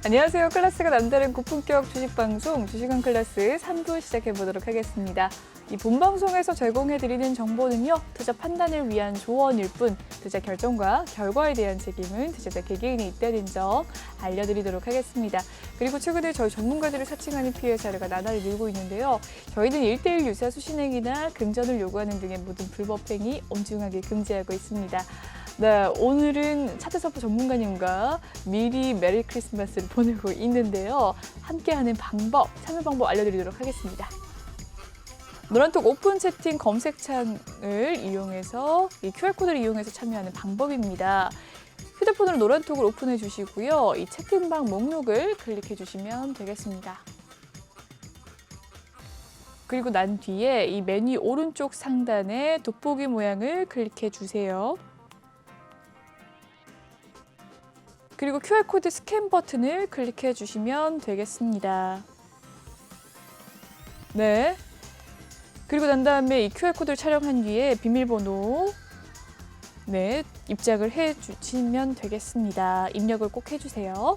안녕하세요. 클래스가 남다른 고품격 주식방송 주식원 클래스 3부 시작해보도록 하겠습니다. 이 본방송에서 제공해드리는 정보는요, 투자 판단을 위한 조언일 뿐 투자 결정과 결과에 대한 책임은 투자자 개개인이 있다는 점 알려드리도록 하겠습니다. 그리고 최근에 저희 전문가들을 사칭하는 피해 사례가 나날이 늘고 있는데요. 저희는 1:1 유사 수신행위나 금전을 요구하는 등의 모든 불법 행위 엄중하게 금지하고 있습니다. 네, 오늘은 차트서프 전문가님과 미리 메리 크리스마스를 보내고 있는데요. 함께하는 방법, 참여 방법 알려드리도록 하겠습니다. 노란톡 오픈 채팅 검색창을 이용해서 이 QR코드를 이용해서 참여하는 방법입니다. 휴대폰으로 노란톡을 오픈해 주시고요. 이 채팅방 목록을 클릭해 주시면 되겠습니다. 그리고 난 뒤에 이 메뉴 오른쪽 상단에 돋보기 모양을 클릭해 주세요. 그리고 QR코드 스캔 버튼을 클릭해 주시면 되겠습니다. 네. 그리고 난 다음에 이 QR코드를 촬영한 뒤에 비밀번호 입력을 해 주시면 되겠습니다. 입력을 꼭 해주세요.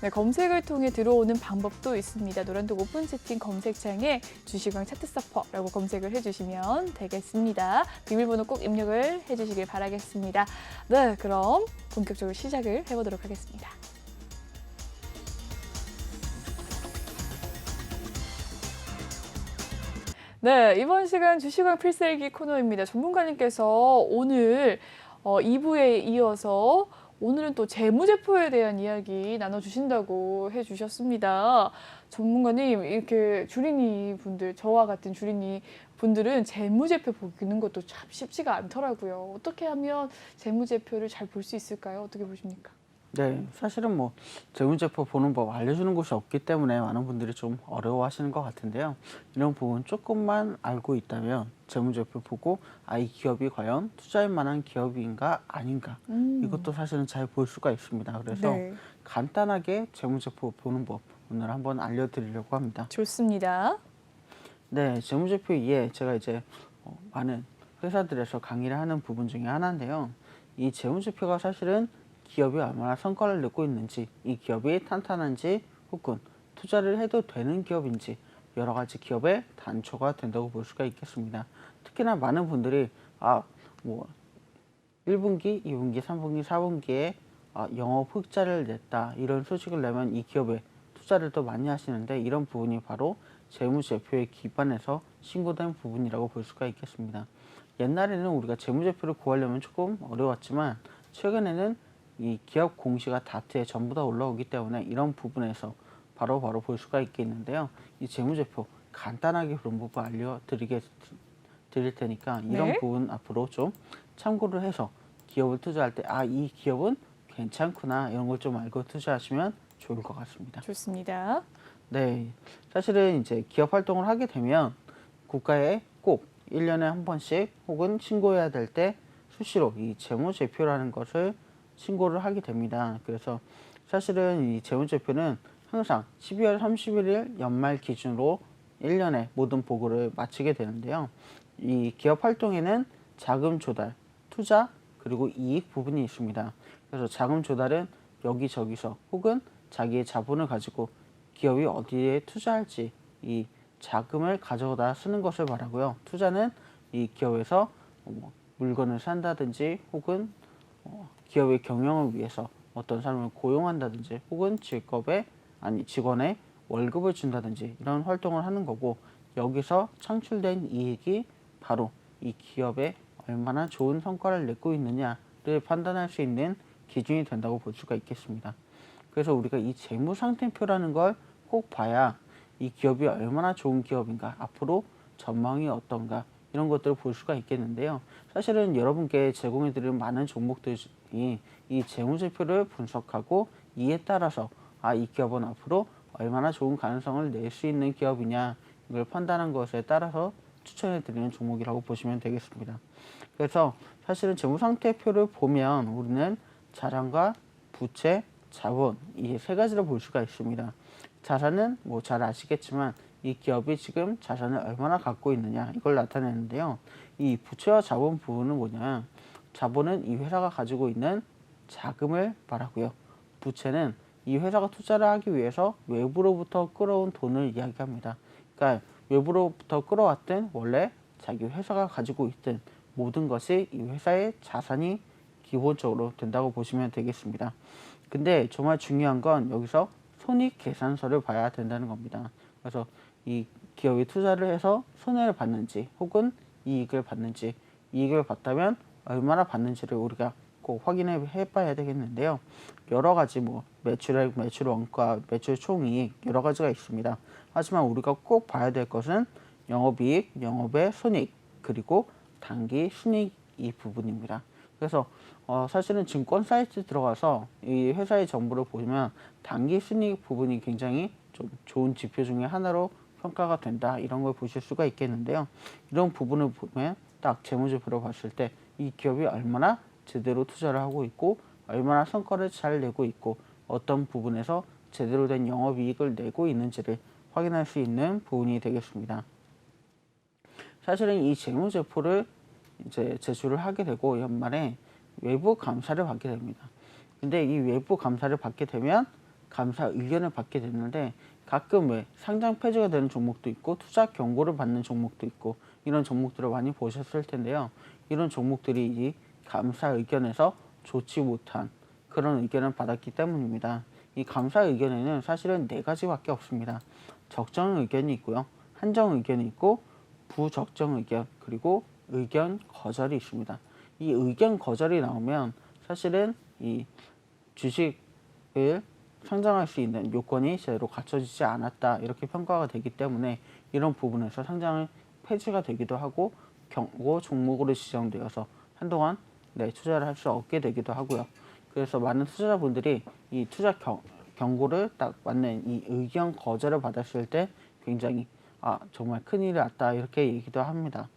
네, 검색을 통해 들어오는 방법도 있습니다. 노란톡 오픈 채팅 검색창에 주식왕 차트서퍼라고 검색을 해주시면 되겠습니다. 비밀번호 꼭 입력을 해주시길 바라겠습니다. 네, 그럼 본격적으로 시작을 해보도록 하겠습니다. 네, 이번 시간 주식왕 필살기 코너입니다. 전문가님께서 오늘 2부에 이어서 오늘은 또 재무제표에 대한 이야기 나눠주신다고 해주셨습니다. 전문가님, 이렇게 주린이 분들, 저와 같은 주린이 분들은 재무제표 보는 것도 참 쉽지가 않더라고요. 어떻게 하면 재무제표를 잘 볼 수 있을까요? 어떻게 보십니까? 네, 사실은 뭐 재무제표 보는 법 알려주는 곳이 없기 때문에 많은 분들이 좀 어려워하시는 것 같은데요. 이런 부분 조금만 알고 있다면 재무제표 보고 이 기업이 과연 투자할 만한 기업인가 아닌가 이것도 사실은 잘 볼 수가 있습니다. 그래서 네. 간단하게 재무제표 보는 법 오늘 한번 알려드리려고 합니다. 좋습니다. 네, 재무제표 2에 제가 이제 많은 회사들에서 강의를 하는 부분 중에 하나인데요. 이 재무제표가 사실은 기업이 얼마나 성과를 내고 있는지, 이 기업이 탄탄한지, 혹은 투자를 해도 되는 기업인지 여러 가지 기업의 단초가 된다고 볼 수가 있겠습니다. 특히나 많은 분들이 뭐 1분기, 2분기, 3분기, 4분기에 영업 흑자를 냈다 이런 소식을 내면 이 기업에 투자를 더 많이 하시는데 이런 부분이 바로 재무제표에 기반해서 신고된 부분이라고 볼 수가 있겠습니다. 옛날에는 우리가 재무제표를 구하려면 조금 어려웠지만 최근에는 이 기업 공시가 다트에 전부 다 올라오기 때문에 이런 부분에서 바로 볼 수가 있겠는데요. 이 재무제표 간단하게 그런 부분 드릴 테니까 이런 네. 부분 앞으로 좀 참고를 해서 기업을 투자할 때 이 기업은 괜찮구나 이런 걸 좀 알고 투자하시면 좋을 것 같습니다. 좋습니다. 네, 사실은 이제 기업 활동을 하게 되면 국가에 꼭 1년에 한 번씩 혹은 신고해야 될 때 수시로 이 재무제표라는 것을 신고를 하게 됩니다. 그래서 사실은 이 재무제표는 항상 12월 31일 연말 기준으로 1년에 모든 보고를 마치게 되는데요. 이 기업 활동에는 자금 조달, 투자, 그리고 이익 부분이 있습니다. 그래서 자금 조달은 여기저기서 혹은 자기의 자본을 가지고 기업이 어디에 투자할지 이 자금을 가져다 쓰는 것을 말하고요. 투자는 이 기업에서 물건을 산다든지 혹은 기업의 경영을 위해서 어떤 사람을 고용한다든지 혹은 직원의 월급을 준다든지 이런 활동을 하는 거고 여기서 창출된 이익이 바로 이 기업에 얼마나 좋은 성과를 내고 있느냐를 판단할 수 있는 기준이 된다고 볼 수가 있겠습니다. 그래서 우리가 이 재무상태표라는 걸 꼭 봐야 이 기업이 얼마나 좋은 기업인가, 앞으로 전망이 어떤가 이런 것들을 볼 수가 있겠는데요. 사실은 여러분께 제공해드리는 많은 종목들이 이 재무제표를 분석하고 이에 따라서 이 기업은 앞으로 얼마나 좋은 가능성을 낼 수 있는 기업이냐 이걸 판단한 것에 따라서 추천해드리는 종목이라고 보시면 되겠습니다. 그래서 사실은 재무상태표를 보면 우리는 자산과 부채, 자본 이 세 가지를 볼 수가 있습니다. 자산은 뭐 잘 아시겠지만 이 기업이 지금 자산을 얼마나 갖고 있느냐 이걸 나타내는데요. 이 부채와 자본 부분은 뭐냐? 자본은 이 회사가 가지고 있는 자금을 말하고요. 부채는 이 회사가 투자를 하기 위해서 외부로부터 끌어온 돈을 이야기합니다. 그러니까 외부로부터 끌어왔든 원래 자기 회사가 가지고 있든 모든 것이 이 회사의 자산이 기본적으로 된다고 보시면 되겠습니다. 근데 정말 중요한 건 여기서 손익계산서를 봐야 된다는 겁니다. 그래서 이 기업이 투자를 해서 손해를 받는지 혹은 이익을 받는지, 이익을 받다면 얼마나 받는지를 우리가 꼭 확인해 봐야 되겠는데요. 여러 가지 뭐 매출액, 매출 원가, 매출 총이익 여러 가지가 있습니다. 하지만 우리가 꼭 봐야 될 것은 영업이익, 영업의 손익, 그리고 단기 순이익 이 부분입니다. 그래서 사실은 증권 사이트 들어가서 이 회사의 정보를 보면 단기 순이익 부분이 굉장히 좀 좋은 지표 중에 하나로 평가가 된다, 이런 걸 보실 수가 있겠는데요. 이런 부분을 보면 딱 재무제표로 봤을 때 이 기업이 얼마나 제대로 투자를 하고 있고 얼마나 성과를 잘 내고 있고 어떤 부분에서 제대로 된 영업이익을 내고 있는지를 확인할 수 있는 부분이 되겠습니다. 사실은 이 재무제표를 이제 제출을 하게 되고 연말에 외부 감사를 받게 됩니다. 근데 이 외부 감사를 받게 되면 감사 의견을 받게 되는데 가끔 왜 상장 폐지가 되는 종목도 있고 투자 경고를 받는 종목도 있고 이런 종목들을 많이 보셨을 텐데요. 이런 종목들이 이 감사 의견에서 좋지 못한 그런 의견을 받았기 때문입니다. 이 감사 의견에는 사실은 네 가지밖에 없습니다. 적정 의견이 있고요. 한정 의견이 있고 부적정 의견, 그리고 의견 거절이 있습니다. 이 의견 거절이 나오면 사실은 이 주식을 상장할 수 있는 요건이 제대로 갖춰지지 않았다, 이렇게 평가가 되기 때문에 이런 부분에서 상장을 폐지가 되기도 하고 경고 종목으로 지정되어서 한동안 투자를 할 수 없게 되기도 하고요. 그래서 많은 투자자분들이 이 투자 경고를 딱 맞는 이 의견 거절을 받았을 때 굉장히 정말 큰일이 났다, 이렇게 얘기도 합니다.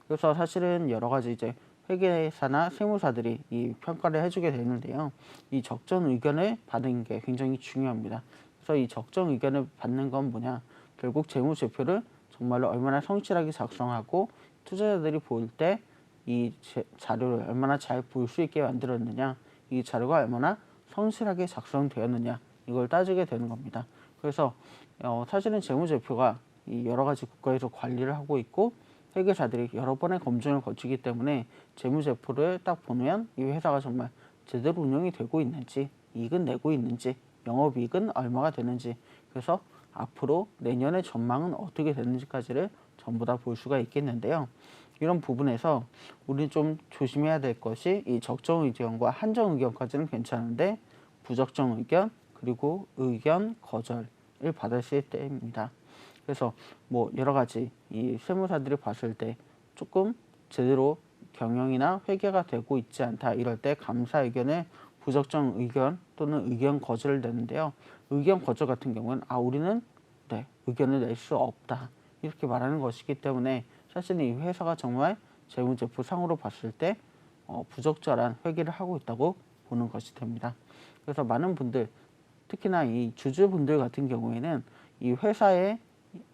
그래서 사실은 여러 가지 이제 회계사나 세무사들이 이 평가를 해주게 되는데요. 이 적정 의견을 받는 게 굉장히 중요합니다. 그래서 이 적정 의견을 받는 건 뭐냐? 결국 재무제표를 정말로 얼마나 성실하게 작성하고 투자자들이 볼 때 이 자료를 얼마나 잘 볼 수 있게 만들었느냐, 이 자료가 얼마나 성실하게 작성되었느냐, 이걸 따지게 되는 겁니다. 그래서 사실은 재무제표가 이 여러 가지 국가에서 관리를 하고 있고 회계사들이 여러 번의 검증을 거치기 때문에 재무제표를 딱 보면 이 회사가 정말 제대로 운영이 되고 있는지, 이익은 내고 있는지, 영업이익은 얼마가 되는지, 그래서 앞으로 내년의 전망은 어떻게 되는지까지를 전부 다 볼 수가 있겠는데요. 이런 부분에서 우리는 좀 조심해야 될 것이 이 적정 의견과 한정 의견까지는 괜찮은데 부적정 의견, 그리고 의견 거절을 받았을 때입니다. 그래서 뭐 여러 가지 이 세무사들이 봤을 때 조금 제대로 경영이나 회계가 되고 있지 않다, 이럴 때 감사 의견에 부적정 의견 또는 의견 거절을 내는데요. 의견 거절 같은 경우는 우리는 의견을 낼 수 없다, 이렇게 말하는 것이기 때문에 사실은 이 회사가 정말 재무제표 상으로 봤을 때 부적절한 회계를 하고 있다고 보는 것이 됩니다. 그래서 많은 분들, 특히나 이 주주분들 같은 경우에는 이 회사에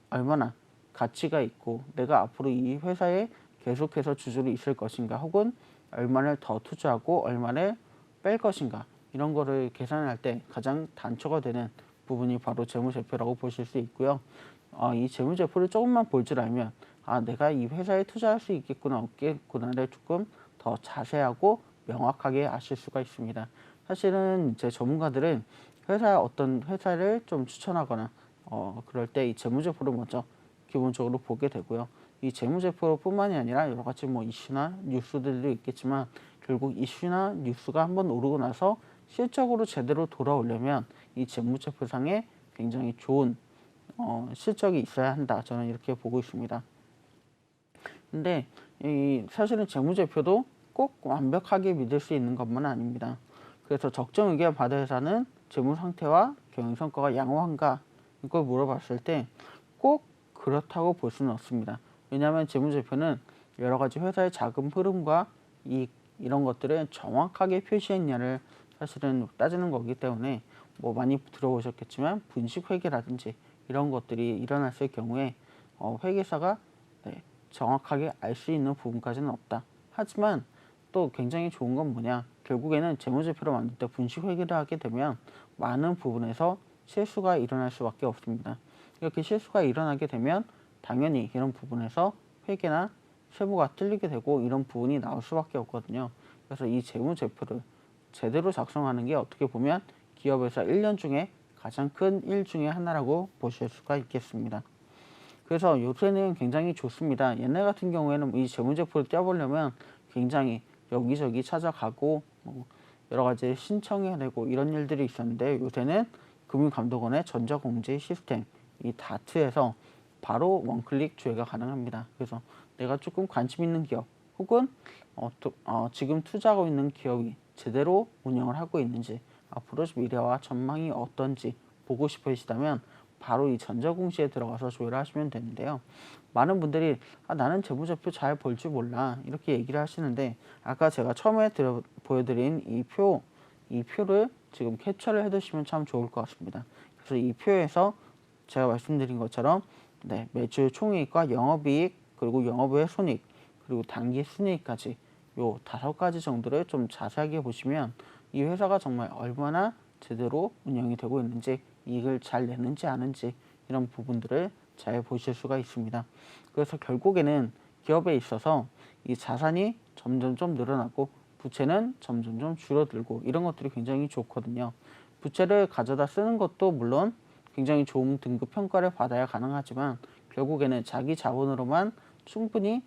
얼마나 가치가 있고 내가 앞으로 이 회사에 계속해서 주주로 있을 것인가, 혹은 얼마를 더 투자하고 얼마를 뺄 것인가, 이런 거를 계산할 때 가장 단초가 되는 부분이 바로 재무제표라고 보실 수 있고요. 이 재무제표를 조금만 볼 줄 알면 내가 이 회사에 투자할 수 있겠구나 없겠구나를 조금 더 자세하고 명확하게 아실 수가 있습니다. 사실은 제 전문가들은 어떤 회사를 좀 추천하거나 그럴 때 이 재무제표를 먼저 기본적으로 보게 되고요. 이 재무제표뿐만이 아니라 여러 가지 뭐 이슈나 뉴스들도 있겠지만 결국 이슈나 뉴스가 한번 오르고 나서 실적으로 제대로 돌아오려면 이 재무제표상에 굉장히 좋은 실적이 있어야 한다, 저는 이렇게 보고 있습니다. 근데 사실은 재무제표도 꼭 완벽하게 믿을 수 있는 것만 아닙니다. 그래서 적정 의견 받은 회사는 재무 상태와 경영 성과가 양호한가, 이걸 물어봤을 때 꼭 그렇다고 볼 수는 없습니다. 왜냐하면 재무제표는 여러 가지 회사의 자금 흐름과 이런 것들을 정확하게 표시했냐를 사실은 따지는 거기 때문에 뭐 많이 들어보셨겠지만 분식회계라든지 이런 것들이 일어났을 경우에 회계사가 정확하게 알 수 있는 부분까지는 없다. 하지만 또 굉장히 좋은 건 뭐냐? 결국에는 재무제표를 만들 때 분식 회계를 하게 되면 많은 부분에서 실수가 일어날 수밖에 없습니다. 이렇게 실수가 일어나게 되면 당연히 이런 부분에서 회계나 세부가 틀리게 되고 이런 부분이 나올 수밖에 없거든요. 그래서 이 재무제표를 제대로 작성하는 게 어떻게 보면 기업에서 1년 중에 가장 큰 일 중에 하나라고 보실 수가 있겠습니다. 그래서 요새는 굉장히 좋습니다. 옛날 같은 경우에는 이 재무제표를 떼어보려면 굉장히 여기저기 찾아가고 여러 가지 신청해야 되고 이런 일들이 있었는데 요새는 금융감독원의 전자공제 시스템 이 다트에서 바로 원클릭 조회가 가능합니다. 그래서 내가 조금 관심 있는 기업 혹은 지금 투자하고 있는 기업이 제대로 운영을 하고 있는지 앞으로 미래와 전망이 어떤지 보고 싶으시다면 바로 이 전자공시에 들어가서 조회를 하시면 되는데요. 많은 분들이 나는 재무제표 잘 볼 줄 몰라 이렇게 얘기를 하시는데 아까 제가 처음에 보여드린 이 표를 지금 캡처를 해두시면 참 좋을 것 같습니다. 그래서 이 표에서 제가 말씀드린 것처럼 매출 총이익과 영업이익 그리고 영업외 손익 그리고 단기 순이익까지 요 5가지 정도를 좀 자세하게 보시면 이 회사가 정말 얼마나 제대로 운영이 되고 있는지 이익을 잘 내는지 아는지 이런 부분들을 잘 보실 수가 있습니다. 그래서 결국에는 기업에 있어서 이 자산이 점점 늘어나고 부채는 점점 줄어들고 이런 것들이 굉장히 좋거든요. 부채를 가져다 쓰는 것도 물론 굉장히 좋은 등급 평가를 받아야 가능하지만 결국에는 자기 자본으로만 충분히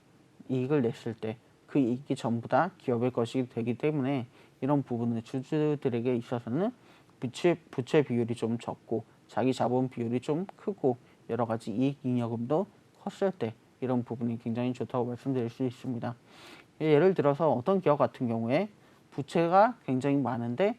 이익을 냈을 때 그 이익이 전부 다 기업의 것이 되기 때문에 이런 부분은 주주들에게 있어서는 부채 비율이 좀 적고 자기 자본 비율이 좀 크고 여러 가지 이익 잉여금도 컸을 때 이런 부분이 굉장히 좋다고 말씀드릴 수 있습니다. 예를 들어서 어떤 기업 같은 경우에 부채가 굉장히 많은데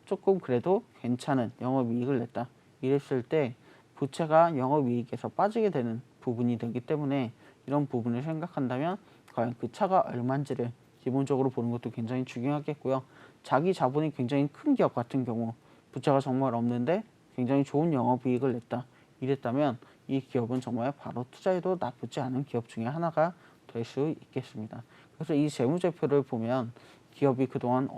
조금 그래도 괜찮은 영업이익을 냈다 이랬을 때 부채가 영업이익에서 빠지게 되는 부분이 되기 때문에 이런 부분을 생각한다면 과연 그 차가 얼마인지를 기본적으로 보는 것도 굉장히 중요하겠고요. 자기 자본이 굉장히 큰 기업 같은 경우 부채가 정말 없는데 굉장히 좋은 영업이익을 냈다 이랬다면 이 기업은 정말 바로 투자해도 나쁘지 않은 기업 중에 하나가 될 수 있겠습니다. 그래서 이 재무제표를 보면 기업이 그동안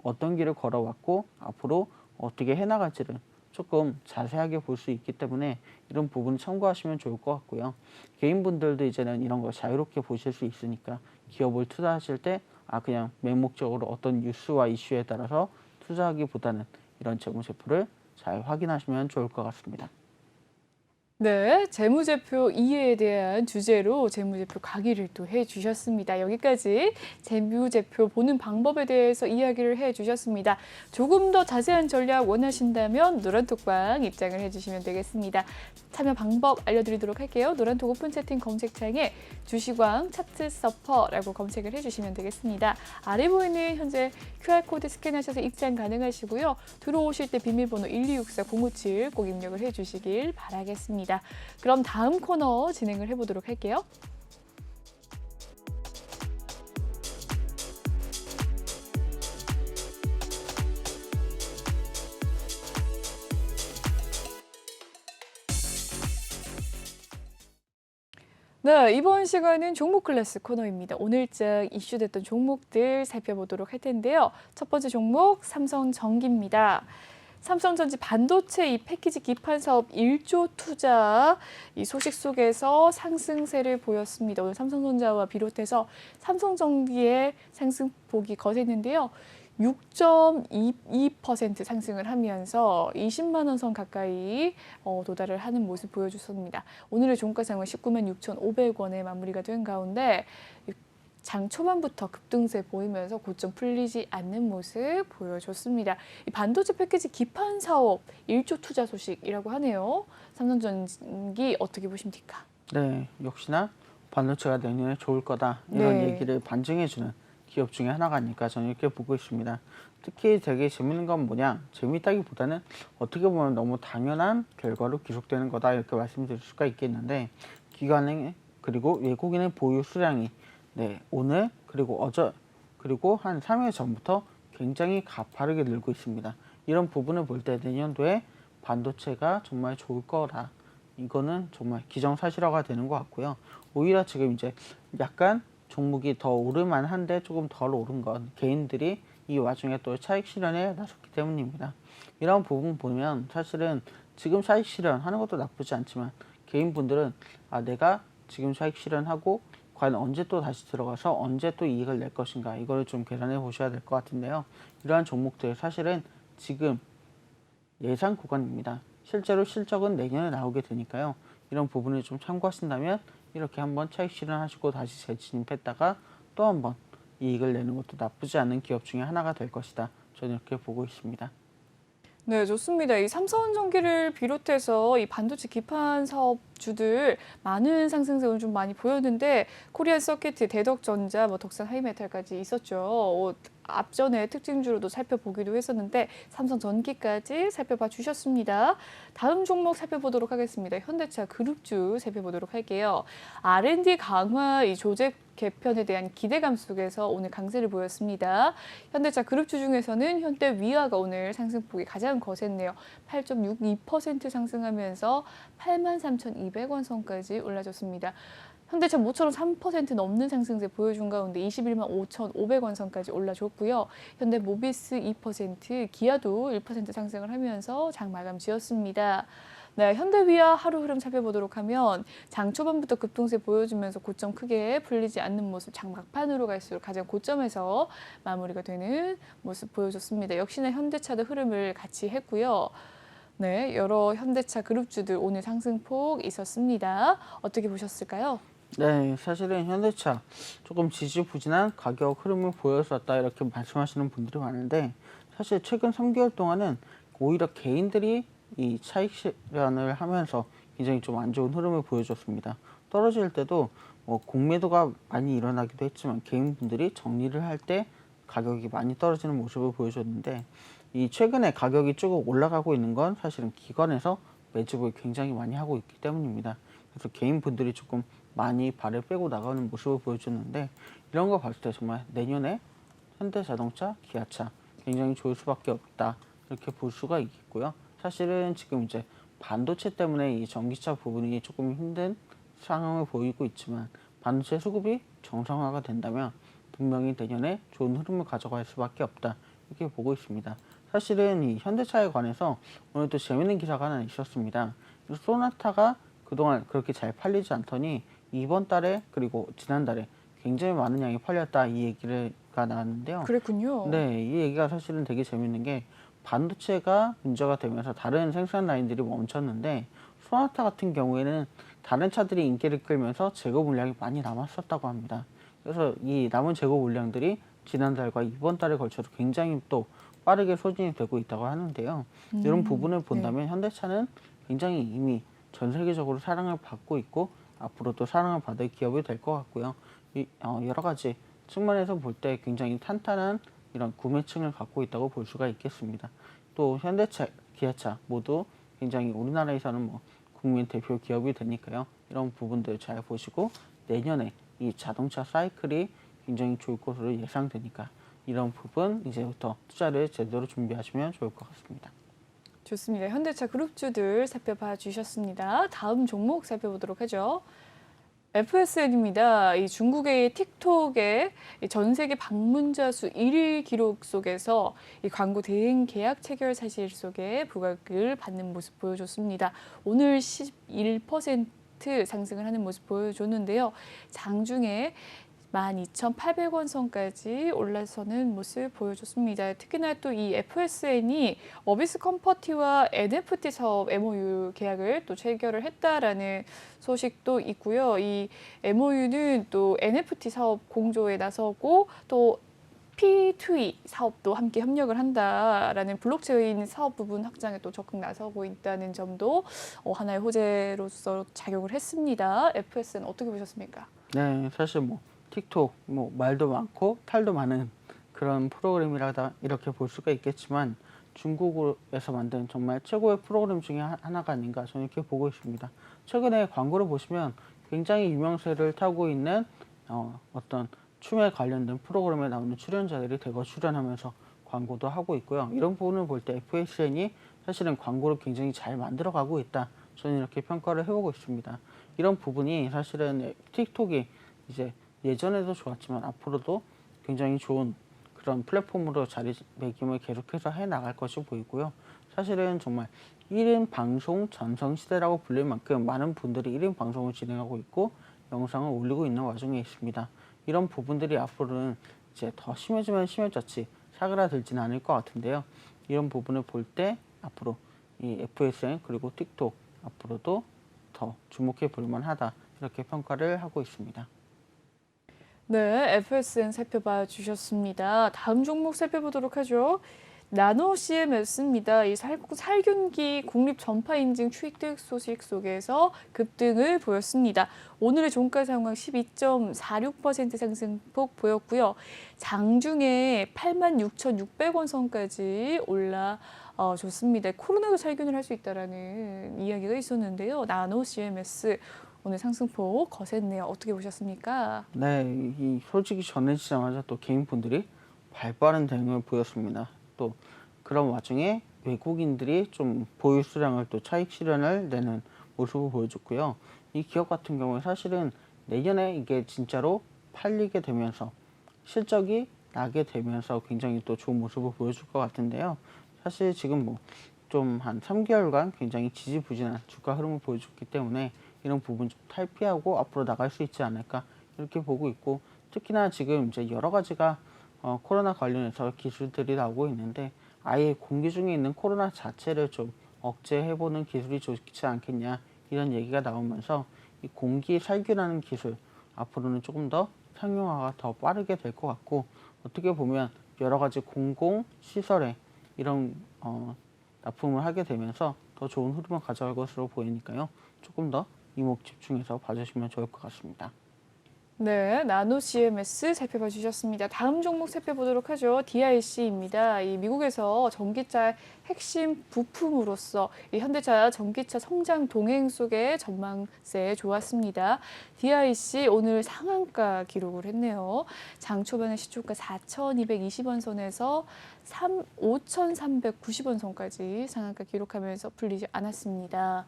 어떤 길을 걸어왔고 앞으로 어떻게 해나갈지를 조금 자세하게 볼 수 있기 때문에 이런 부분 참고하시면 좋을 것 같고요. 개인분들도 이제는 이런 거 자유롭게 보실 수 있으니까 기업을 투자하실 때 그냥 맹목적으로 어떤 뉴스와 이슈에 따라서 투자하기보다는 이런 재무제표를 잘 확인하시면 좋을 것 같습니다. 네, 재무제표 이해에 대한 주제로 재무제표 강의를 또 해주셨습니다. 여기까지 재무제표 보는 방법에 대해서 이야기를 해주셨습니다. 조금 더 자세한 전략 원하신다면 노란톡방 입장을 해주시면 되겠습니다. 참여 방법 알려드리도록 할게요. 노란톡 오픈 채팅 검색창에 주식왕 차트 서퍼라고 검색을 해주시면 되겠습니다. 아래 보이는 현재 QR코드 스캔하셔서 입장 가능하시고요. 들어오실 때 비밀번호 1264057 꼭 입력을 해주시길 바라겠습니다. 그럼 다음 코너 진행을 해보도록 할게요. 네, 이번 시간은 종목 클래스 코너입니다. 오늘장 이슈됐던 종목들 살펴보도록 할 텐데요. 첫 번째 종목 삼성전기입니다. 삼성전지 반도체 이 패키지 기판 사업 1조 투자 이 소식 속에서 상승세를 보였습니다. 오늘 삼성전자와 비롯해서 삼성전기의 상승폭이 거셌는데요. 6.22% 상승을 하면서 20만 원 선 가까이 도달을 하는 모습 보여줬습니다. 오늘의 종가상은 19만 6,500원에 마무리가 된 가운데 장 초반부터 급등세 보이면서 고점 풀리지 않는 모습 보여줬습니다. 이 반도체 패키지 기판 사업 1조 투자 소식이라고 하네요. 삼성전기 어떻게 보십니까? 네, 역시나 반도체가 내년에 좋을 거다 이런 네. 얘기를 반증해주는 기업 중에 하나가 아닐까 저는 이렇게 보고 있습니다. 특히 되게 재밌는 건 뭐냐, 재밌다기보다는 어떻게 보면 너무 당연한 결과로 기록되는 거다 이렇게 말씀드릴 수가 있겠는데 기관의 그리고 외국인의 보유 수량이 오늘 그리고 어제 그리고 한 3일 전부터 굉장히 가파르게 늘고 있습니다. 이런 부분을 볼 때 내년도에 반도체가 정말 좋을 거라 이거는 정말 기정사실화가 되는 것 같고요. 오히려 지금 이제 약간 종목이 더 오를만한데 조금 덜 오른 건 개인들이 이 와중에 또 차익 실현에 나섰기 때문입니다. 이런 부분 보면 사실은 지금 차익 실현하는 것도 나쁘지 않지만 개인분들은 내가 지금 차익 실현하고 과연 언제 또 다시 들어가서 언제 또 이익을 낼 것인가 이거를 좀 계산해 보셔야 될 것 같은데요. 이러한 종목들 사실은 지금 예상 구간입니다. 실제로 실적은 내년에 나오게 되니까요. 이런 부분을 좀 참고하신다면 이렇게 한번 차익 실현하시고 다시 재진입했다가 또 한번 이익을 내는 것도 나쁘지 않은 기업 중에 하나가 될 것이다. 저는 이렇게 보고 있습니다. 네, 좋습니다. 이 삼성전기를 비롯해서 이 반도체 기판 사업주들 많은 상승세 오늘 좀 많이 보였는데 코리안 서킷, 대덕전자, 덕산 하이메탈까지 있었죠. 앞전에 특징주로도 살펴보기도 했었는데 삼성전기까지 살펴봐 주셨습니다. 다음 종목 살펴보도록 하겠습니다. 현대차 그룹주 살펴보도록 할게요. R&D 강화 이 조직 개편에 대한 기대감 속에서 오늘 강세를 보였습니다. 현대차 그룹주 중에서는 현대위아가 오늘 상승폭이 가장 거셌네요. 8.62% 상승하면서 83,200원 선까지 올라줬습니다. 현대차 모처럼 3% 넘는 상승세 보여준 가운데 21만 5,500원 선까지 올라줬고요. 현대모비스 2%, 기아도 1% 상승을 하면서 장 마감 지었습니다. 네, 현대위아 하루 흐름 살펴보도록 하면 장 초반부터 급등세 보여주면서 고점 크게 풀리지 않는 모습, 장 막판으로 갈수록 가장 고점에서 마무리가 되는 모습 보여줬습니다. 역시나 현대차도 흐름을 같이 했고요. 네, 여러 현대차 그룹주들 오늘 상승폭 있었습니다. 어떻게 보셨을까요? 네, 사실은 현대차 조금 지지부진한 가격 흐름을 보였었다 이렇게 말씀하시는 분들이 많은데 사실 최근 3개월 동안은 오히려 개인들이 이 차익 실현을 하면서 굉장히 좀 안 좋은 흐름을 보여줬습니다. 떨어질 때도 공매도가 많이 일어나기도 했지만 개인분들이 정리를 할 때 가격이 많이 떨어지는 모습을 보여줬는데 이 최근에 가격이 쭉 올라가고 있는 건 사실은 기관에서 매집을 굉장히 많이 하고 있기 때문입니다. 그래서 개인분들이 조금 많이 발을 빼고 나가는 모습을 보여줬는데 이런 거 봤을 때 정말 내년에 현대자동차, 기아차 굉장히 좋을 수밖에 없다 이렇게 볼 수가 있겠고요. 사실은 지금 이제 반도체 때문에 이 전기차 부분이 조금 힘든 상황을 보이고 있지만 반도체 수급이 정상화가 된다면 분명히 내년에 좋은 흐름을 가져갈 수밖에 없다 이렇게 보고 있습니다. 사실은 이 현대차에 관해서 오늘 또 재밌는 기사가 하나 있었습니다. 소나타가 그동안 그렇게 잘 팔리지 않더니 이번 달에 그리고 지난달에 굉장히 많은 양이 팔렸다 이 얘기가 나왔는데요. 그랬군요. 네, 이 얘기가 사실은 되게 재밌는 게 반도체가 문제가 되면서 다른 생산 라인들이 멈췄는데 소나타 같은 경우에는 다른 차들이 인기를 끌면서 재고 물량이 많이 남았었다고 합니다. 그래서 이 남은 재고 물량들이 지난달과 이번 달에 걸쳐서 굉장히 또 빠르게 소진이 되고 있다고 하는데요. 이런 부분을 본다면 현대차는 굉장히 이미 전 세계적으로 사랑을 받고 있고 앞으로도 사랑을 받을 기업이 될 것 같고요. 여러 가지 측면에서 볼 때 굉장히 탄탄한 이런 구매층을 갖고 있다고 볼 수가 있겠습니다. 또 현대차, 기아차 모두 굉장히 우리나라에서는 국민 대표 기업이 되니까요. 이런 부분들 잘 보시고 내년에 이 자동차 사이클이 굉장히 좋을 것으로 예상되니까 이런 부분 이제부터 투자를 제대로 준비하시면 좋을 것 같습니다. 좋습니다. 현대차 그룹주들 살펴봐 주셨습니다. 다음 종목 살펴보도록 하죠. FSN입니다. 이 중국의 틱톡의 전 세계 방문자 수 1위 기록 속에서 이 광고 대행 계약 체결 사실 속에 부각을 받는 모습 보여줬습니다. 오늘 11% 상승을 하는 모습 보여줬는데요. 장중에 12,800원 선까지 올라서는 모습 보여줬습니다. 특히나 또 이 FSN이 어비스 컴퍼티와 NFT 사업 MOU 계약을 또 체결을 했다라는 소식도 있고요. 이 MOU는 또 NFT 사업 공조에 나서고 또 P2E 사업도 함께 협력을 한다라는 블록체인 사업 부분 확장에 또 적극 나서고 있다는 점도 하나의 호재로서 작용을 했습니다. FSN 어떻게 보셨습니까? 네, 사실 틱톡 말도 많고 탈도 많은 그런 프로그램이라다 이렇게 볼 수가 있겠지만 중국에서 만든 정말 최고의 프로그램 중에 하나가 아닌가 저는 이렇게 보고 있습니다. 최근에 광고를 보시면 굉장히 유명세를 타고 있는 어떤 춤에 관련된 프로그램에 나오는 출연자들이 대거 출연하면서 광고도 하고 있고요. 이런 부분을 볼 때 FSN이 사실은 광고를 굉장히 잘 만들어가고 있다. 저는 이렇게 평가를 해보고 있습니다. 이런 부분이 사실은 틱톡이 이제 예전에도 좋았지만 앞으로도 굉장히 좋은 그런 플랫폼으로 자리매김을 계속해서 해나갈 것이 보이고요. 사실은 정말 1인 방송 전성시대라고 불릴 만큼 많은 분들이 1인 방송을 진행하고 있고 영상을 올리고 있는 와중에 있습니다. 이런 부분들이 앞으로는 이제 더 심해지면 심해졌지 사그라들지는 않을 것 같은데요. 이런 부분을 볼 때 앞으로 이 FSN 그리고 틱톡 앞으로도 더 주목해 볼 만하다 이렇게 평가를 하고 있습니다. 네, FSN 살펴봐 주셨습니다. 다음 종목 살펴보도록 하죠. 나노 CMS입니다. 이 살균기 국립 전파 인증 추이득 소식 속에서 급등을 보였습니다. 오늘의 종가 상황 12.46% 상승폭 보였고요. 장중에 86,600원 선까지 올라줬습니다. 코로나도 살균을 할 수 있다라는 이야기가 있었는데요. 나노 CMS 오늘 상승폭 거셌네요. 어떻게 보셨습니까? 네, 이 소식이 전해지자마자 또 개인분들이 발빠른 대응을 보였습니다. 또 그런 와중에 외국인들이 좀 보유 수량을 또 차익 실현을 내는 모습을 보여줬고요. 이 기업 같은 경우에 사실은 내년에 이게 진짜로 팔리게 되면서 실적이 나게 되면서 굉장히 또 좋은 모습을 보여줄 것 같은데요. 사실 지금 뭐 좀 한 3개월간 굉장히 지지부진한 주가 흐름을 보여줬기 때문에 이런 부분 좀 탈피하고 앞으로 나갈 수 있지 않을까 이렇게 보고 있고, 특히나 지금 이제 여러 가지가 코로나 관련해서 기술들이 나오고 있는데 아예 공기 중에 있는 코로나 자체를 좀 억제해보는 기술이 좋지 않겠냐 이런 얘기가 나오면서 이 공기 살균하는 기술 앞으로는 조금 더 상용화가 더 빠르게 될 것 같고, 어떻게 보면 여러 가지 공공 시설에 이런 납품을 하게 되면서 더 좋은 흐름을 가져갈 것으로 보이니까요. 조금 더 이목 집중해서 봐주시면 좋을 것 같습니다. 네, 나노 CMS 살펴봐 주셨습니다. 다음 종목 살펴보도록 하죠. DIC입니다. 이 미국에서 전기차 핵심 부품으로서 이 현대차 전기차 성장 동행 속의 전망세 좋았습니다. DIC 오늘 상한가 기록을 했네요. 장 초반에 시초가 4,220원 선에서 5,390원 선까지 상한가 기록하면서 풀리지 않았습니다.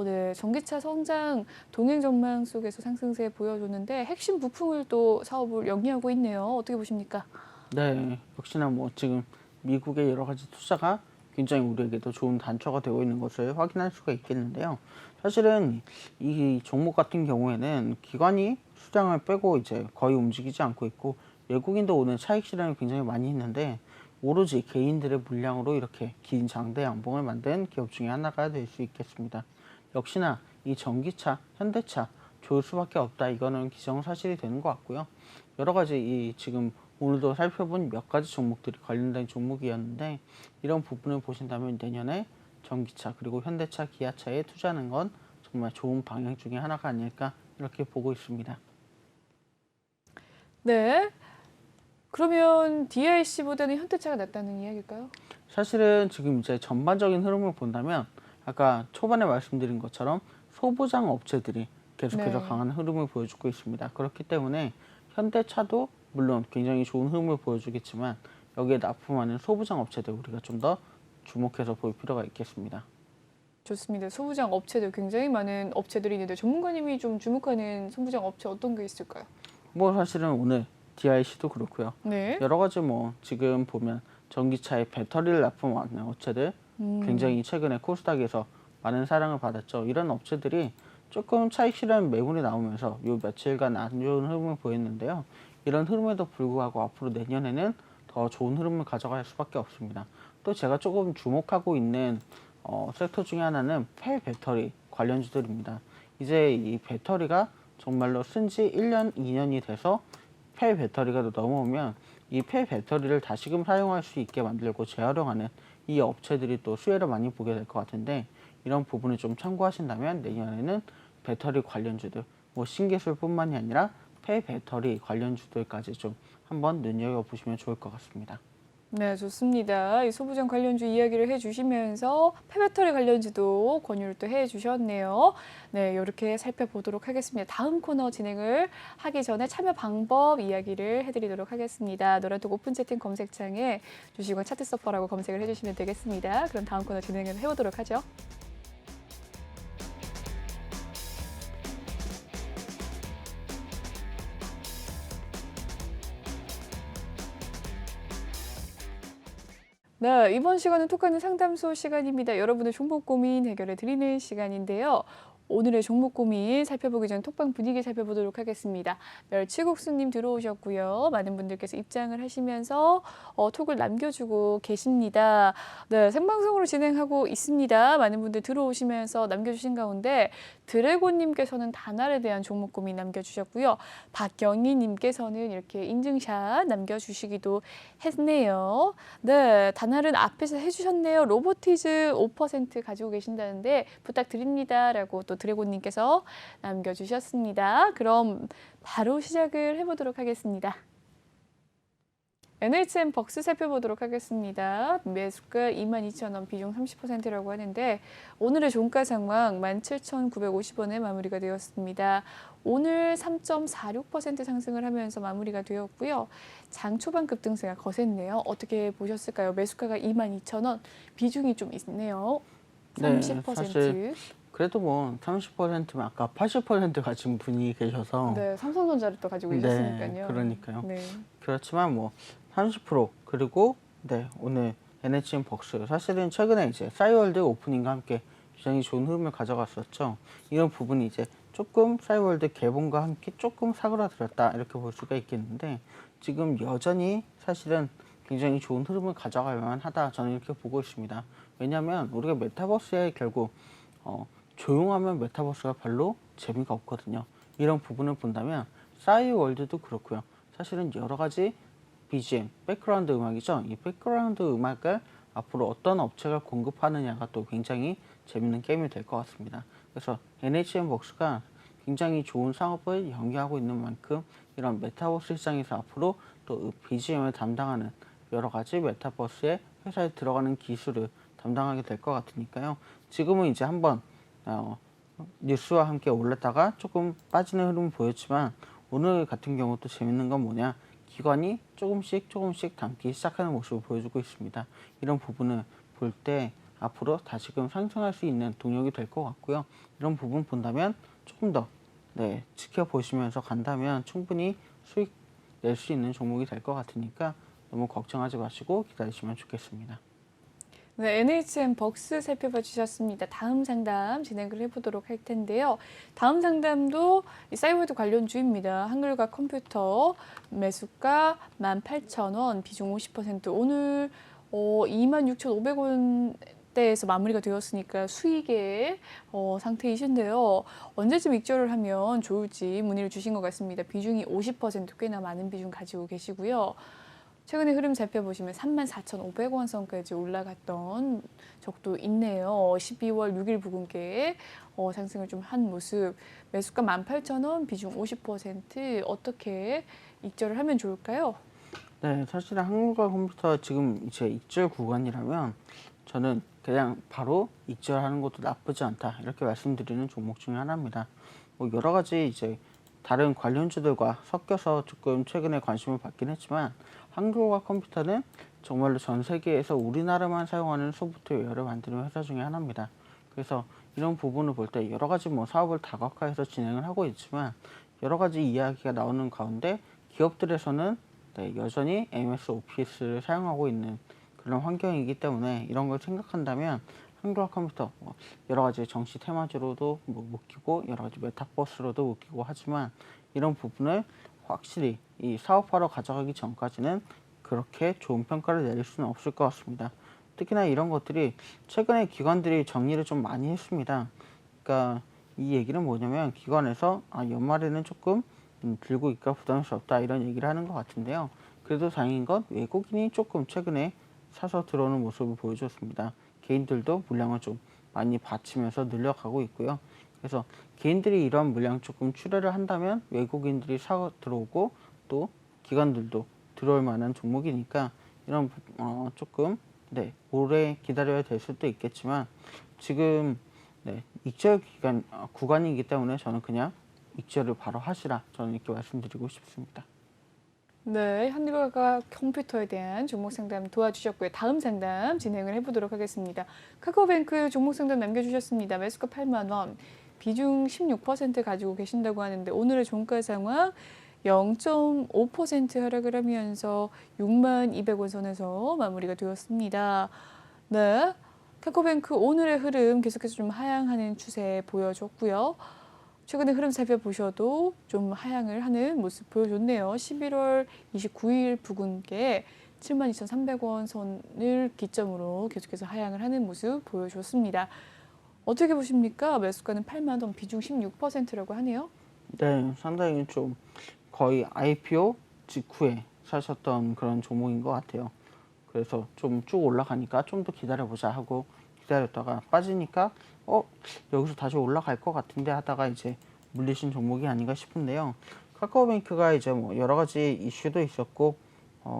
네, 전기차 성장 동행 전망 속에서 상승세 보여줬는데 핵심 부품을 또 사업을 영위하고 있네요. 어떻게 보십니까? 네, 역시나 뭐 지금 미국의 여러 가지 투자가 굉장히 우리에게도 좋은 단초가 되고 있는 것을 확인할 수가 있겠는데요. 사실은 이 종목 같은 경우에는 기관이 수량을 빼고 이제 거의 움직이지 않고 있고, 외국인도 오늘 차익 실현을 굉장히 많이 했는데 오로지 개인들의 물량으로 이렇게 긴 장대 양봉을 만든 기업 중에 하나가 될 수 있겠습니다. 역시나 이 전기차, 현대차 좋을 수밖에 없다. 이거는 기정사실이 되는 것 같고요. 여러 가지 이 지금 오늘도 살펴본 몇 가지 종목들이 관련된 종목이었는데 이런 부분을 보신다면 내년에 전기차 그리고 현대차, 기아차에 투자하는 건 정말 좋은 방향 중에 하나가 아닐까 이렇게 보고 있습니다. 네. 그러면 DIC보다는 현대차가 낫다는 이야기일까요? 사실은 지금 이제 전반적인 흐름을 본다면 아까 초반에 말씀드린 것처럼 소부장 업체들이 계속해서 네. 강한 흐름을 보여주고 있습니다. 그렇기 때문에 현대차도 물론 굉장히 좋은 흐름을 보여주겠지만 여기에 납품하는 소부장 업체들 우리가 좀 더 주목해서 볼 필요가 있겠습니다. 좋습니다. 소부장 업체들 굉장히 많은 업체들이 있는데 전문가님이 좀 주목하는 소부장 업체 어떤 게 있을까요? 뭐 사실은 오늘 DIC도 그렇고요. 네. 여러 가지 뭐 지금 보면 전기차에 배터리를 납품하는 업체들 굉장히 최근에 코스닥에서 많은 사랑을 받았죠. 이런 업체들이 조금 차익 실현 매물이 나오면서 요 며칠간 안 좋은 흐름을 보였는데요. 이런 흐름에도 불구하고 앞으로 내년에는 더 좋은 흐름을 가져갈 수밖에 없습니다. 또 제가 조금 주목하고 있는 섹터 중에 하나는 폐배터리 관련주들입니다. 이제 이 배터리가 정말로 쓴 지 1년, 2년이 돼서 폐배터리가 넘어오면 이 폐배터리를 다시금 사용할 수 있게 만들고 재활용하는 이 업체들이 또 수혜를 많이 보게 될 것 같은데, 이런 부분을 좀 참고하신다면 내년에는 배터리 관련주들, 뭐 신기술뿐만이 아니라 폐배터리 관련주들까지 좀 한번 눈여겨보시면 좋을 것 같습니다. 네, 좋습니다. 이 소부장 관련주 이야기를 해주시면서 폐배터리 관련주도 권유를 또 해주셨네요. 네, 이렇게 살펴보도록 하겠습니다. 다음 코너 진행을 하기 전에 참여 방법 이야기를 해드리도록 하겠습니다. 노란톡 오픈 채팅 검색창에 주식원 차트 서퍼라고 검색을 해주시면 되겠습니다. 그럼 다음 코너 진행을 해보도록 하죠. 네, 이번 시간은 톡하는 상담소 시간입니다. 여러분의 종목 고민 해결해 드리는 시간인데요. 오늘의 종목 고민 살펴보기 전 톡방 분위기 살펴보도록 하겠습니다. 멸치국수님 들어오셨고요. 많은 분들께서 입장을 하시면서 톡을 남겨주고 계십니다. 네, 생방송으로 진행하고 있습니다. 많은 분들 들어오시면서 남겨주신 가운데 드래곤님께서는 단알에 대한 종목 고민 남겨주셨고요. 박경희님께서는 이렇게 인증샷 남겨주시기도 했네요. 네, 단알은 앞에서 해주셨네요. 로보티즈 5% 가지고 계신다는데 부탁드립니다라고 또 드래곤님께서 남겨주셨습니다. 그럼 바로 시작을 해보도록 하겠습니다. NHN 벅스 살펴보도록 하겠습니다. 매수가 22,000원, 비중 30%라고 하는데 오늘의 종가 상황 17,950원에 마무리가 되었습니다. 오늘 3.46% 상승을 하면서 마무리가 되었고요. 장 초반 급등세가 거셌네요. 어떻게 보셨을까요? 매수가가 22,000원, 비중이 좀 있네요. 30%. 네, 사실 그래도 뭐 30%면 아까 80% 가진 분이 계셔서 네, 삼성전자를 또 가지고 계셨으니까요. 네, 그러니까요. 네. 그렇지만 뭐 30% 그리고 네, 오늘 NHN 벅스 사실은 최근에 이제 싸이월드 오프닝과 함께 굉장히 좋은 흐름을 가져갔었죠. 이런 부분이 이제 조금 싸이월드 개봉과 함께 조금 사그라들었다 이렇게 볼 수가 있겠는데 지금 여전히 사실은 굉장히 좋은 흐름을 가져갈 만하다 저는 이렇게 보고 있습니다. 왜냐하면 우리가 메타버스에 결국 조용하면 메타버스가 별로 재미가 없거든요. 이런 부분을 본다면 싸이월드도 그렇고요. 사실은 여러 가지 BGM, 백그라운드 음악이죠. 이 백그라운드 음악을 앞으로 어떤 업체가 공급하느냐가 또 굉장히 재밌는 게임이 될 것 같습니다. 그래서 NHN 벅스가 굉장히 좋은 사업을 연계하고 있는 만큼 이런 메타버스 시장에서 앞으로 또 BGM을 담당하는 여러 가지 메타버스의 회사에 들어가는 기술을 담당하게 될 것 같으니까요. 지금은 이제 한번 뉴스와 함께 올랐다가 조금 빠지는 흐름을 보였지만 오늘 같은 경우 또 재밌는 건 뭐냐, 기관이 조금씩 담기 시작하는 모습을 보여주고 있습니다. 이런 부분을 볼 때 앞으로 다시금 상승할 수 있는 동력이 될 것 같고요. 이런 부분 본다면 조금 더 지켜보시면서 간다면 충분히 수익 낼 수 있는 종목이 될 것 같으니까 너무 걱정하지 마시고 기다리시면 좋겠습니다. 네, NHN 벅스 살펴봐 주셨습니다. 다음 상담 진행을 해보도록 할 텐데요. 다음 상담도 이 사이월드 관련주입니다. 한글과 컴퓨터 매수가 18,000원, 비중 50%. 오늘 26,500원대에서 마무리가 되었으니까 수익의 상태이신데요. 언제쯤 익절을 하면 좋을지 문의를 주신 것 같습니다. 비중이 50%, 꽤나 많은 비중 가지고 계시고요. 최근에 흐름 살펴보시면 34,500원 선까지 올라갔던 적도 있네요. 12월 6일 부근께 상승을 좀 한 모습. 매수가 18,000원, 비중 50%. 어떻게 익절을 하면 좋을까요? 네, 사실은 한국과 컴퓨터 지금 이제 익절 구간이라면 저는 그냥 바로 익절하는 것도 나쁘지 않다 이렇게 말씀드리는 종목 중에 하나입니다. 뭐 여러 가지 이제 다른 관련주들과 섞여서 조금 최근에 관심을 받긴 했지만 한국과 컴퓨터는 정말로 전 세계에서 우리나라만 사용하는 소프트웨어를 만드는 회사 중에 하나입니다. 그래서 이런 부분을 볼 때 여러 가지 뭐 사업을 다각화해서 진행을 하고 있지만 여러 가지 이야기가 나오는 가운데 기업들에서는 여전히 MS 오피스를 사용하고 있는 그런 환경이기 때문에 이런 걸 생각한다면 한국과 컴퓨터 여러 가지 정치 테마주로도 묶이고 여러 가지 메타버스로도 묶이고 하지만 이런 부분을 확실히 이 사업화로 가져가기 전까지는 그렇게 좋은 평가를 내릴 수는 없을 것 같습니다. 특히나 이런 것들이 최근에 기관들이 정리를 좀 많이 했습니다. 그러니까 이 얘기는 뭐냐면 기관에서 연말에는 조금 들고 있기가 부담스럽다 이런 얘기를 하는 것 같은데요. 그래도 다행인 건 외국인이 조금 최근에 사서 들어오는 모습을 보여줬습니다. 개인들도 물량을 좀 많이 받치면서 늘려가고 있고요. 그래서 개인들이 이런 물량 조금 출회를 한다면 외국인들이 사 들어오고 또 기관들도 들어올 만한 종목이니까 이런 조금 오래 기다려야 될 수도 있겠지만 지금 익절 구간이기 때문에 저는 그냥 익절을 바로 하시라 저는 이렇게 말씀드리고 싶습니다. 네, 한글과 컴퓨터에 대한 종목 상담 도와주셨고요. 다음 상담 진행을 해보도록 하겠습니다. 카카오뱅크 종목 상담 남겨주셨습니다. 매수가 8만 원, 비중 16% 가지고 계신다고 하는데 오늘의 종가 상황 0.5% 하락을 하면서 6만 200원 선에서 마무리가 되었습니다. 네, 카카오뱅크 오늘의 흐름 계속해서 좀 하향하는 추세 보여줬고요. 최근의 흐름 살펴보셔도 좀 하향을 하는 모습 보여줬네요. 11월 29일 부근께 72,300원 선을 기점으로 계속해서 하향을 하는 모습 보여줬습니다. 어떻게 보십니까? 매수가는 8만 원, 비중 16%라고 하네요. 네, 상당히 좀 거의 IPO 직후에 사셨던 그런 종목인 것 같아요. 그래서 좀 쭉 올라가니까 좀 더 기다려보자 하고 기다렸다가 빠지니까 여기서 다시 올라갈 것 같은데 하다가 이제 물리신 종목이 아닌가 싶은데요. 카카오뱅크가 이제 뭐 여러 가지 이슈도 있었고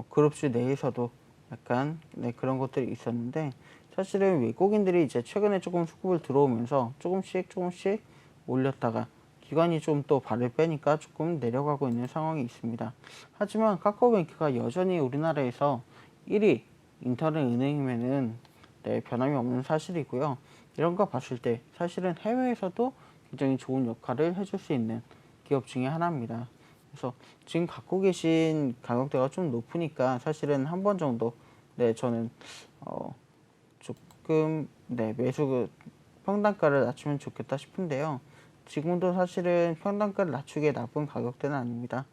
그룹주 내에서도 약간 그런 것들이 있었는데 사실은 외국인들이 이제 최근에 조금 수급을 들어오면서 조금씩 올렸다가 기관이 좀 또 발을 빼니까 조금 내려가고 있는 상황이 있습니다. 하지만 카카오뱅크가 여전히 우리나라에서 1위 인터넷 은행이면은 변함이 없는 사실이고요. 이런 거 봤을 때 사실은 해외에서도 굉장히 좋은 역할을 해줄 수 있는 기업 중에 하나입니다. 그래서 지금 갖고 계신 가격대가 좀 높으니까 사실은 한 번 정도 저는 조금 매수 평단가를 낮추면 좋겠다 싶은데요. 지금도 사실은 평단가를 낮추기에 나쁜 가격대는 아닙니다.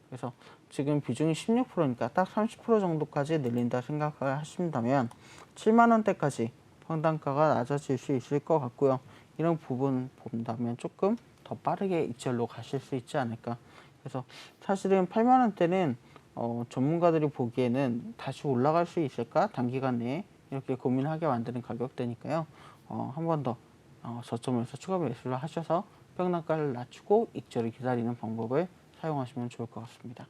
그래서 지금 비중이 16%니까 딱 30% 정도까지 늘린다 생각을 하신다면 7만 원대까지 평단가가 낮아질 수 있을 것 같고요. 이런 부분 본다면 조금 더 빠르게 이절로 가실 수 있지 않을까. 그래서 사실은 8만 원대는 전문가들이 보기에는 다시 올라갈 수 있을까? 단기간 내에 이렇게 고민하게 만드는 가격대니까요. 한 번 더 저점에서 추가 매수를 하셔서 평단가를 낮추고 익절을 기다리는 방법을 사용하시면 좋을 것 같습니다.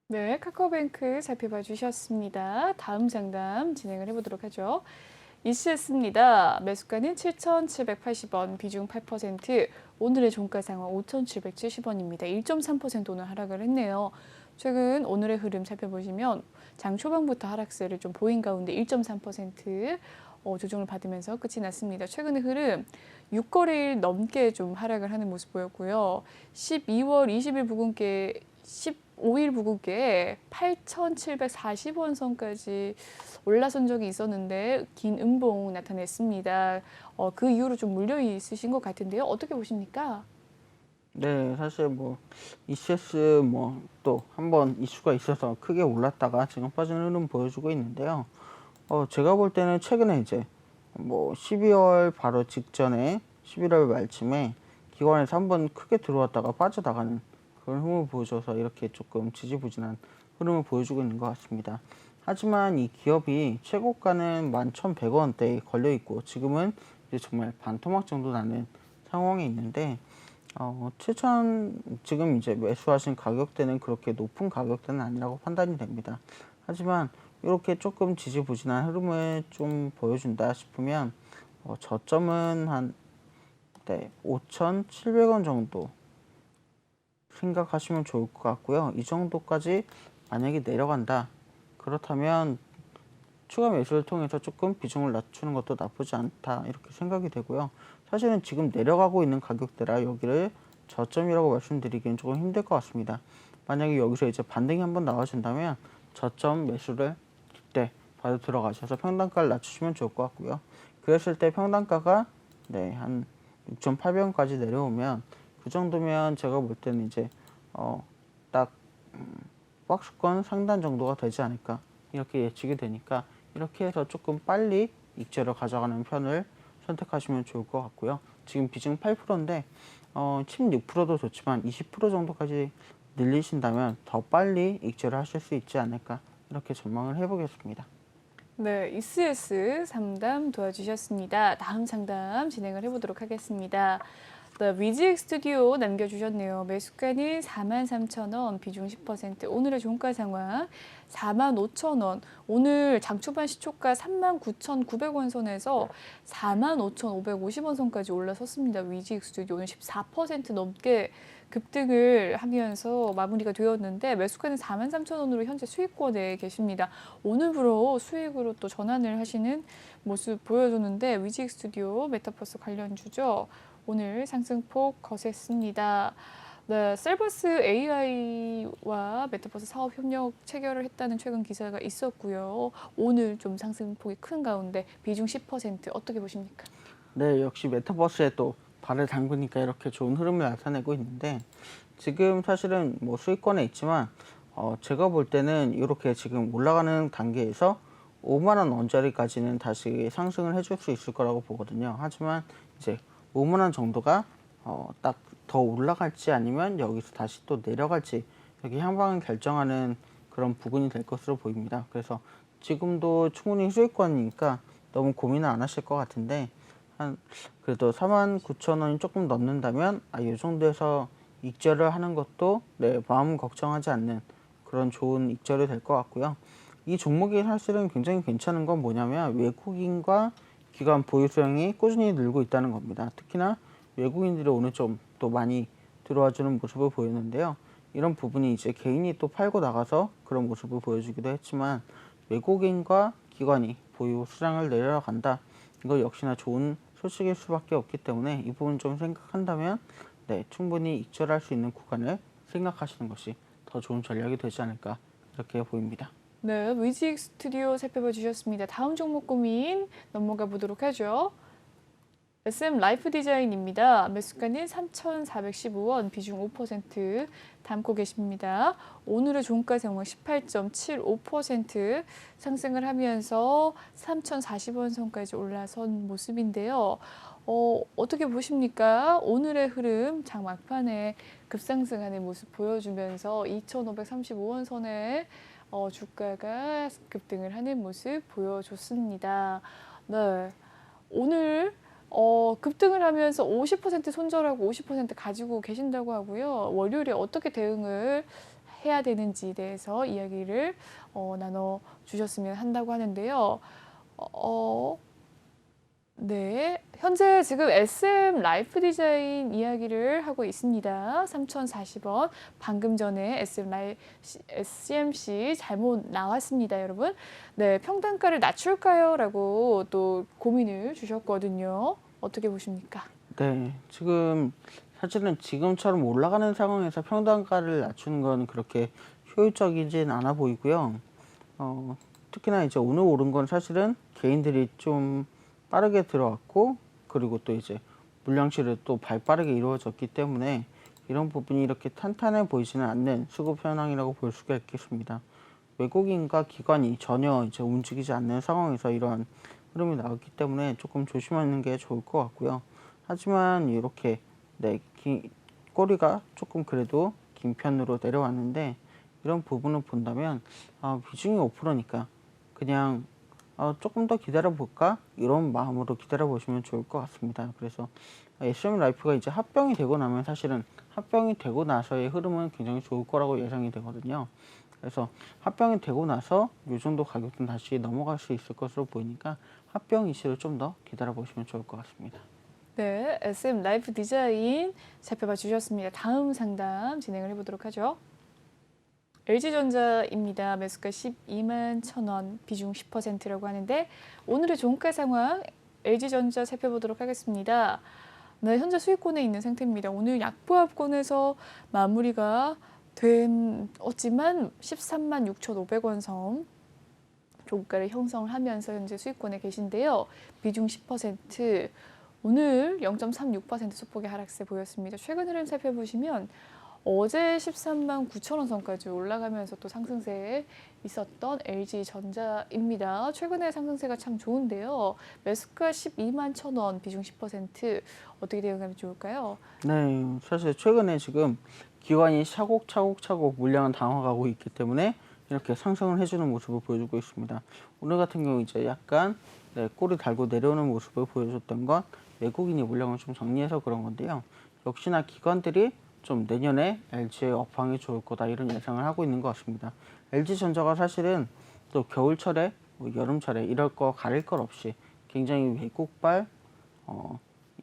네, 카카오뱅크 살펴봐 주셨습니다. 다음 상담 진행을 해보도록 하죠. 이씨였습니다. 매수가는 7,780원, 비중 8%, 오늘의 종가 상황 5,770원입니다. 1.3% 오늘 하락을 했네요. 최근 오늘의 흐름 살펴보시면 장 초반부터 하락세를 좀 보인 가운데 1.3% 조정을 받으면서 끝이 났습니다. 최근의 흐름 6거래일 넘게 좀 하락을 하는 모습 보였고요. 12월 20일 부근께 15일 부근께 8,740원 선까지 올라선 적이 있었는데 긴 음봉 나타냈습니다. 그 이후로 좀 물려 있으신 것 같은데요. 어떻게 보십니까? 네, 사실 뭐 ECS 뭐 또 한번 이슈가 있어서 크게 올랐다가 지금 빠지는 흐름 보여주고 있는데요. 제가 볼 때는 최근에 이제 뭐 12월 바로 직전에 11월 말쯤에 기관에서 한번 크게 들어왔다가 빠져나가는 그런 흐름을 보여줘서 이렇게 조금 지지부진한 흐름을 보여주고 있는 것 같습니다. 하지만 이 기업이 최고가는 11,100원대에 걸려 있고 지금은 이제 정말 반토막 정도 나는 상황에 있는데 7천 지금 이제 매수하신 가격대는 그렇게 높은 가격대는 아니라고 판단이 됩니다. 하지만 이렇게 조금 지지부진한 흐름을 좀 보여준다 싶으면 저점은 한 5,700원 정도 생각하시면 좋을 것 같고요. 이 정도까지 만약에 내려간다. 그렇다면 추가 매수를 통해서 조금 비중을 낮추는 것도 나쁘지 않다. 이렇게 생각이 되고요. 사실은 지금 내려가고 있는 가격대라 여기를 저점이라고 말씀드리기는 조금 힘들 것 같습니다. 만약에 여기서 이제 반등이 한번 나와준다면 저점 매수를 그때 바로 들어가셔서 평단가를 낮추시면 좋을 것 같고요. 그랬을 때 평단가가 한 6,800원까지 내려오면 그 정도면 제가 볼 때는 이제 딱 박스권 상단 정도가 되지 않을까 이렇게 예측이 되니까 이렇게 해서 조금 빨리 익절을 가져가는 편을 선택하시면 좋을 것 같고요. 지금 비중 8%인데 16%도 좋지만 20% 정도까지 늘리신다면 더 빨리 익절을 하실 수 있지 않을까 이렇게 전망을 해보겠습니다. 네, ECS 상담 도와주셨습니다. 다음 상담 진행을 해보도록 하겠습니다. 네, 위직 스튜디오 남겨주셨네요. 매수가는 43,000원, 비중 10%, 오늘의 종가 상황 45,000원, 오늘 장초반 시초가 39,900원 선에서 45,550원 선까지 올라섰습니다. 위직 스튜디오 오늘 14% 넘게 급등을 하면서 마무리가 되었는데 매수가는 43,000원으로 현재 수익권에 계십니다. 오늘부로 수익으로 또 전환을 하시는 모습 보여줬는데 위직 스튜디오 메타버스 관련주죠. 오늘 상승폭 거셌습니다. 네, 셀버스 AI와 메타버스 사업 협력 체결을 했다는 최근 기사가 있었고요. 오늘 좀 상승폭이 큰 가운데 비중 10% 어떻게 보십니까? 네, 역시 메타버스에 또 발을 담그니까 이렇게 좋은 흐름을 나타내고 있는데 지금 사실은 뭐 수익권에 있지만 제가 볼 때는 이렇게 지금 올라가는 단계에서 5만 원 원짜리까지는 다시 상승을 해줄 수 있을 거라고 보거든요. 하지만 이제 5만 원 정도가 딱 더 올라갈지 아니면 여기서 다시 또 내려갈지 여기 향방을 결정하는 그런 부분이 될 것으로 보입니다. 그래서 지금도 충분히 수익권이니까 너무 고민을 안 하실 것 같은데 한 그래도 49,000원이 조금 넘는다면 이 정도에서 익절을 하는 것도 내 마음 걱정하지 않는 그런 좋은 익절이 될 것 같고요. 이 종목이 사실은 굉장히 괜찮은 건 뭐냐면 외국인과 기관 보유 수량이 꾸준히 늘고 있다는 겁니다. 특히나 외국인들이 오늘 좀 또 많이 들어와주는 모습을 보이는데요. 이런 부분이 이제 개인이 또 팔고 나가서 그런 모습을 보여주기도 했지만 외국인과 기관이 보유 수량을 내려간다. 이거 역시나 좋은 소식일 수밖에 없기 때문에 이 부분 좀 생각한다면 네, 충분히 익절할 수 있는 구간을 생각하시는 것이 더 좋은 전략이 되지 않을까 이렇게 보입니다. 네, 위직 스튜디오 살펴봐 주셨습니다. 다음 종목 고민 넘어가 보도록 하죠. SM 라이프 디자인입니다. 매수가는 3,415원, 비중 5% 담고 계십니다. 오늘의 종가 상황 18.75% 상승을 하면서 3,040원 선까지 올라선 모습인데요. 어떻게 보십니까? 오늘의 흐름 장 막판에 급상승하는 모습 보여주면서 2,535원 선에 주가가 급등을 하는 모습 보여줬습니다. 네, 오늘 급등을 하면서 50% 손절하고 50% 가지고 계신다고 하고요. 월요일에 어떻게 대응을 해야 되는지에 대해서 이야기를 나눠주셨으면 한다고 하는데요. 네, 현재 지금 SM 라이프 디자인 이야기를 하고 있습니다. 3,040원. 방금 전에 SMC 잘못 나왔습니다, 여러분. 네, 평단가를 낮출까요? 라고 또 고민을 주셨거든요. 어떻게 보십니까? 네, 지금 사실은 지금처럼 올라가는 상황에서 평단가를 낮추는 건 그렇게 효율적이진 않아 보이고요. 특히나 이제 오늘 오른 건 사실은 개인들이 좀 빠르게 들어왔고 그리고 또 이제 물량실을 또 발빠르게 이루어졌기 때문에 이런 부분이 이렇게 탄탄해 보이지는 않는 수급 현황이라고 볼 수가 있겠습니다. 외국인과 기관이 전혀 이제 움직이지 않는 상황에서 이러한 흐름이 나왔기 때문에 조금 조심하는 게 좋을 것 같고요. 하지만 이렇게 네, 꼬리가 조금 그래도 긴 편으로 내려왔는데 이런 부분을 본다면 비중이 5%니까 그냥 조금 더 기다려 볼까 이런 마음으로 기다려 보시면 좋을 것 같습니다. 그래서 SM 라이프가 이제 합병이 되고 나면 사실은 합병이 되고 나서의 흐름은 굉장히 좋을 거라고 예상이 되거든요. 그래서 합병이 되고 나서 이 정도 가격은 다시 넘어갈 수 있을 것으로 보이니까 합병 이슈를 좀 더 기다려 보시면 좋을 것 같습니다. 네, SM 라이프 디자인 살펴봐 주셨습니다. 다음 상담 진행을 해보도록 하죠. LG전자입니다. 매수가 12만 1,000원, 비중 10%라고 하는데 오늘의 종가 상황 LG전자 살펴보도록 하겠습니다. 네, 현재 수익권에 있는 상태입니다. 오늘 약보합권에서 마무리가 됐지만 13만 6,500원 선 종가를 형성을 하면서 현재 수익권에 계신데요. 비중 10%, 오늘 0.36% 소폭의 하락세 보였습니다. 최근 흐름 살펴보시면 어제 13만 9천원 선까지 올라가면서 또 상승세에 있었던 LG전자입니다. 최근에 상승세가 참 좋은데요. 매수가 12만 1,000원, 비중 10% 어떻게 대응하면 좋을까요? 네, 사실 최근에 지금 기관이 차곡차곡 물량을 당황하고 있기 때문에 이렇게 상승을 해주는 모습을 보여주고 있습니다. 오늘 같은 경우 이제 약간 꼬리 달고 내려오는 모습을 보여줬던 건 외국인이 물량을 좀 정리해서 그런 건데요. 역시나 기관들이 좀 내년에 LG의 업황이 좋을 거다 이런 예상을 하고 있는 것 같습니다. LG전자가 사실은 또 겨울철에 여름철에 이럴 거 가릴 것 없이 굉장히 외국발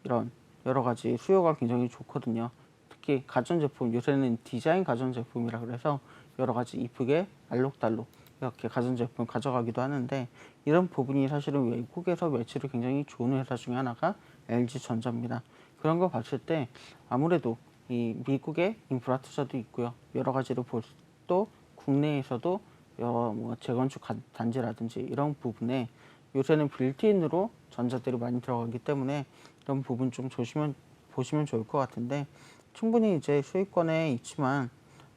이런 여러 가지 수요가 굉장히 좋거든요. 특히 가전제품 요새는 디자인 가전제품이라 그래서 여러 가지 이쁘게 알록달록 이렇게 가전제품 가져가기도 하는데 이런 부분이 사실은 외국에서 매출이 굉장히 좋은 회사 중에 하나가 LG전자입니다. 그런 거 봤을 때 아무래도 이 미국의 인프라 투자도 있고요. 여러 가지로 볼 또 국내에서도 뭐 재건축 단지라든지 이런 부분에 요새는 빌트인으로 전자들이 많이 들어가기 때문에 이런 부분 좀 보시면 좋을 것 같은데, 충분히 이제 수익권에 있지만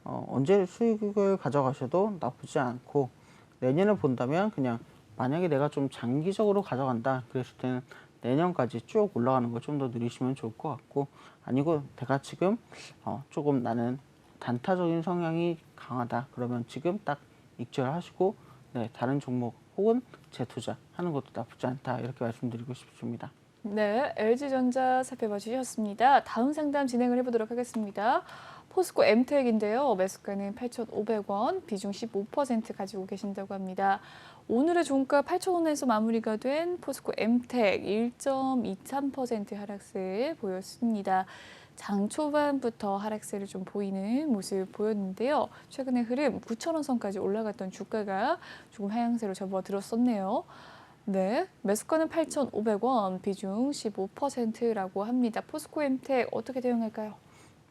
언제 수익을 가져가셔도 나쁘지 않고, 내년을 본다면 그냥 만약에 내가 좀 장기적으로 가져간다 그랬을 때는 내년까지 쭉 올라가는 걸 좀 더 누리시면 좋을 것 같고, 아니고 내가 지금 조금 나는 단타적인 성향이 강하다 그러면 지금 딱 익절하시고 다른 종목 혹은 재투자 하는 것도 나쁘지 않다, 이렇게 말씀드리고 싶습니다. 네, LG전자 살펴봐 주셨습니다. 다음 상담 진행을 해보도록 하겠습니다. 포스코 엠텍인데요. 매수가는 8,500원, 비중 15% 가지고 계신다고 합니다. 오늘의 종가 8,000원에서 마무리가 된 포스코 엠텍 1.23% 하락세 보였습니다. 장 초반부터 하락세를 좀 보이는 모습 보였는데요. 최근의 흐름 9,000원 선까지 올라갔던 주가가 조금 하향세로 접어들었었네요. 네, 매수가는 8,500원, 비중 15%라고 합니다. 포스코 엠텍 어떻게 대응할까요?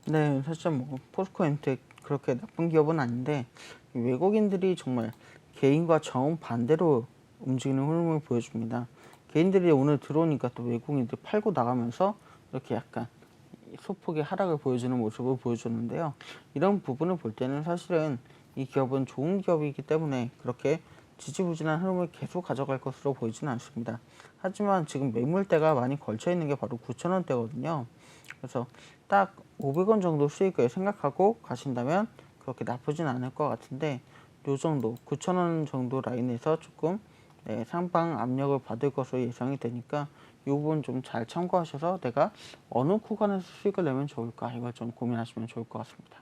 네, 사실 뭐 포스코 엔텍 그렇게 나쁜 기업은 아닌데, 외국인들이 정말 개인과 정반대로 움직이는 흐름을 보여줍니다. 개인들이 오늘 들어오니까 또 외국인들이 팔고 나가면서 이렇게 약간 소폭의 하락을 보여주는 모습을 보여줬는데요. 이런 부분을 볼 때는 사실은 이 기업은 좋은 기업이기 때문에 그렇게 지지부진한 흐름을 계속 가져갈 것으로 보이지는 않습니다. 하지만 지금 매물대가 많이 걸쳐 있는 게 바로 9,000원대거든요. 그래서 딱 500원 정도 수익을 생각하고 가신다면 그렇게 나쁘진 않을 것 같은데, 요 정도 9,000원 정도 라인에서 조금 상방 압력을 받을 것으로 예상이 되니까 이 부분 좀 잘 참고하셔서 내가 어느 구간에서 수익을 내면 좋을까, 이걸 좀 고민하시면 좋을 것 같습니다.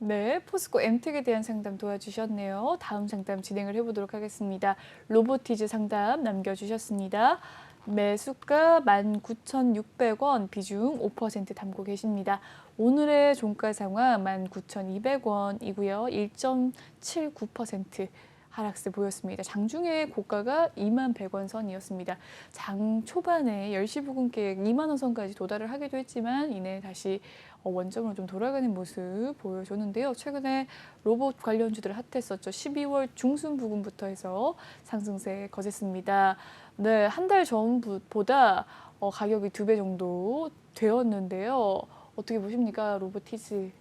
네, 포스코 엠텍에 대한 상담 도와주셨네요. 다음 상담 진행을 해보도록 하겠습니다. 로보티즈 상담 남겨주셨습니다. 매수가 19,600원, 비중 5% 담고 계십니다. 오늘의 종가 상황 19,200원이고요. 1.79% 하락세 보였습니다. 장중에 고가가 21,100원 선이었습니다. 장 초반에 10시 부근 계획 2만 원 선까지 도달을 하기도 했지만 이내 다시 원점으로 좀 돌아가는 모습 보여줬는데요. 최근에 로봇 관련주들 핫했었죠. 12월 중순 부근부터 해서 상승세 거셌습니다. 네, 한 달 전보다 가격이 2배 정도 되었는데요. 어떻게 보십니까, 로보티즈?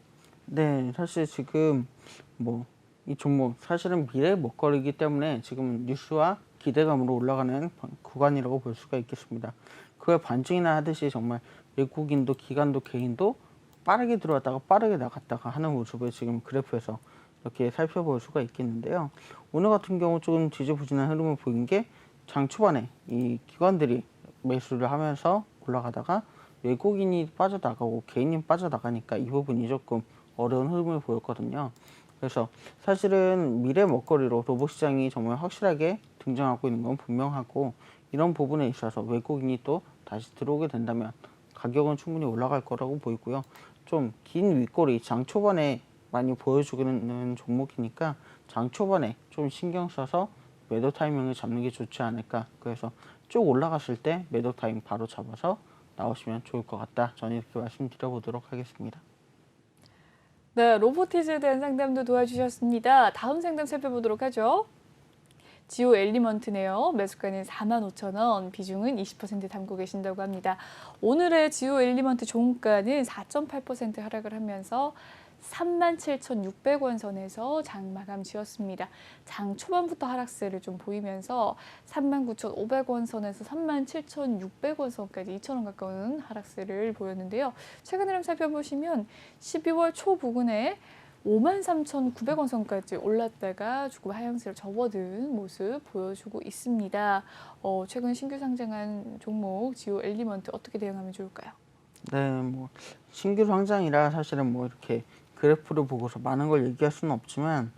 네, 사실 지금 뭐 이 종목 사실은 미래의 먹거리이기 때문에 지금 뉴스와 기대감으로 올라가는 구간이라고 볼 수가 있겠습니다. 그걸 반증이나 하듯이 정말 외국인도 기관도 개인도 빠르게 들어왔다가 빠르게 나갔다가 하는 모습을 지금 그래프에서 이렇게 살펴볼 수가 있겠는데요. 오늘 같은 경우 조금 지지부진한 흐름을 보인 게, 장 초반에 이 기관들이 매수를 하면서 올라가다가 외국인이 빠져나가고 개인이 빠져나가니까 이 부분이 조금 어려운 흐름을 보였거든요. 그래서 사실은 미래 먹거리로 로봇 시장이 정말 확실하게 등장하고 있는 건 분명하고, 이런 부분에 있어서 외국인이 또 다시 들어오게 된다면 가격은 충분히 올라갈 거라고 보이고요. 좀 긴 윗꼬리 장 초반에 많이 보여주는 종목이니까 장 초반에 좀 신경 써서 매도 타이밍을 잡는 게 좋지 않을까. 그래서 쭉 올라갔을 때 매도 타이밍 바로 잡아서 나오시면 좋을 것 같다. 저는 이렇게 말씀드려보도록 하겠습니다. 네, 로보티즈에 대한 상담도 도와주셨습니다. 다음 상담 살펴보도록 하죠. 지오 엘리먼트네요. 매수가는 45,000원, 비중은 20% 담고 계신다고 합니다. 오늘의 지오 엘리먼트 종가는 4.8% 하락을 하면서 37,600원 선에서 장 마감 지었습니다. 장 초반부터 하락세를 좀 보이면서 39,500원 선에서 37,600원 선까지 2,000원 가까운 하락세를 보였는데요. 최근 흐름 살펴보시면 12월 초 부근에 53,900원 선까지 올랐다가 조금 하향세로 접어든 모습 보여주고 있습니다. 최근 신규 상장한 종목 지오 엘리먼트 어떻게 대응하면 좋을까요? 네, 뭐 신규 상장이라 사실은 뭐 이렇게 그래프를 보고서 많은 걸 얘기할 수는 없지만,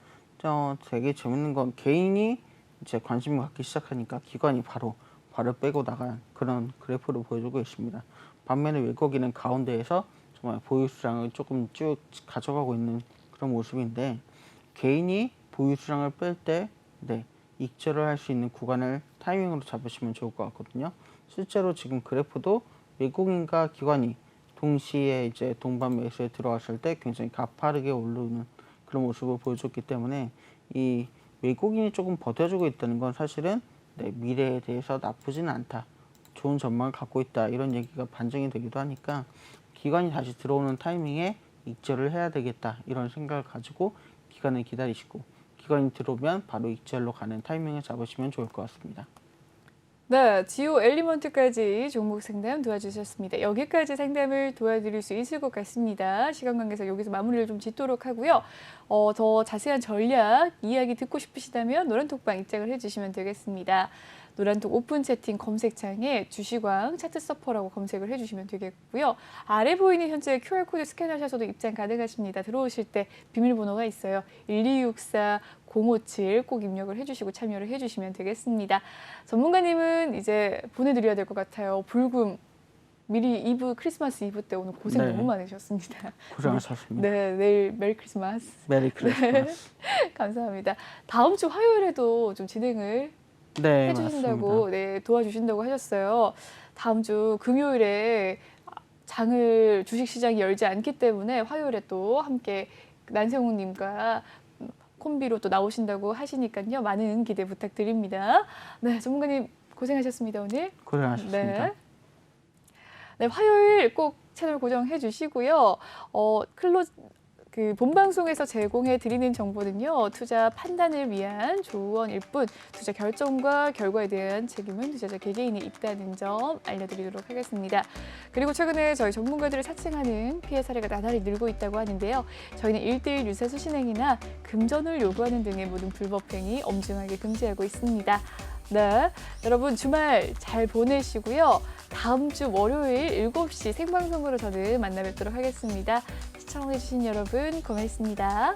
되게 재밌는 건 개인이 이제 관심을 갖기 시작하니까 기관이 바로 발을 빼고 나간 그런 그래프를 보여주고 있습니다. 반면에 외국인은 가운데에서 정말 보유 수량을 조금 쭉 가져가고 있는 그런 모습인데, 개인이 보유 수량을 뺄 때 익절을 할 수 있는 구간을 타이밍으로 잡으시면 좋을 것 같거든요. 실제로 지금 그래프도 외국인과 기관이 동시에 이제 동반 매수에 들어왔을 때 굉장히 가파르게 오르는 그런 모습을 보여줬기 때문에 이 외국인이 조금 버텨주고 있다는 건 사실은 미래에 대해서 나쁘진 않다. 좋은 전망을 갖고 있다. 이런 얘기가 반증이 되기도 하니까 기관이 다시 들어오는 타이밍에 익절을 해야 되겠다. 이런 생각을 가지고 기간을 기다리시고 기관이 들어오면 바로 익절로 가는 타이밍을 잡으시면 좋을 것 같습니다. 네, 지오 엘리먼트까지 종목 상담 도와주셨습니다. 여기까지 상담을 도와드릴 수 있을 것 같습니다. 시간 관계상 여기서 마무리를 좀 짓도록 하고요. 더 자세한 전략 이야기 듣고 싶으시다면 노란톡방 입장을 해주시면 되겠습니다. 노란톡 오픈 채팅 검색창에 주시광 차트 서퍼라고 검색을 해주시면 되겠고요. 아래 보이는 현재 QR코드 스캔하셔서도 입장 가능하십니다. 들어오실 때 비밀번호가 있어요. 1264-057 꼭 입력을 해주시고 참여를 해주시면 되겠습니다. 전문가님은 이제 보내드려야 될 것 같아요. 불금 미리 크리스마스 이브 때 오늘 고생 네. 너무 많으셨습니다. 고생하셨습니다. 네, 내일 메리 크리스마스. 메리 크리스마스. 감사합니다. 다음 주 화요일에도 좀 진행을 네, 해주신다고, 맞습니다. 네, 도와주신다고 하셨어요. 다음 주 금요일에 장을 주식시장이 열지 않기 때문에 화요일에 또 함께 난세홍님과 콤비로 또 나오신다고 하시니까요. 많은 기대 부탁드립니다. 네, 전문가님 고생하셨습니다, 오늘. 고생하셨습니다. 네. 네, 화요일 꼭 채널 고정해 주시고요. 본방송에서 제공해 드리는 정보는요, 투자 판단을 위한 조언일 뿐, 투자 결정과 결과에 대한 책임은 투자자 개개인이 있다는 점 알려드리도록 하겠습니다. 그리고 최근에 저희 전문가들을 사칭하는 피해 사례가 나날이 늘고 있다고 하는데요. 저희는 1:1 유사 수신행위나 금전을 요구하는 등의 모든 불법 행위 엄중하게 금지하고 있습니다. 네, 여러분 주말 잘 보내시고요. 다음 주 월요일 7시 생방송으로 저는 만나 뵙도록 하겠습니다. 시청해주신 여러분 고맙습니다.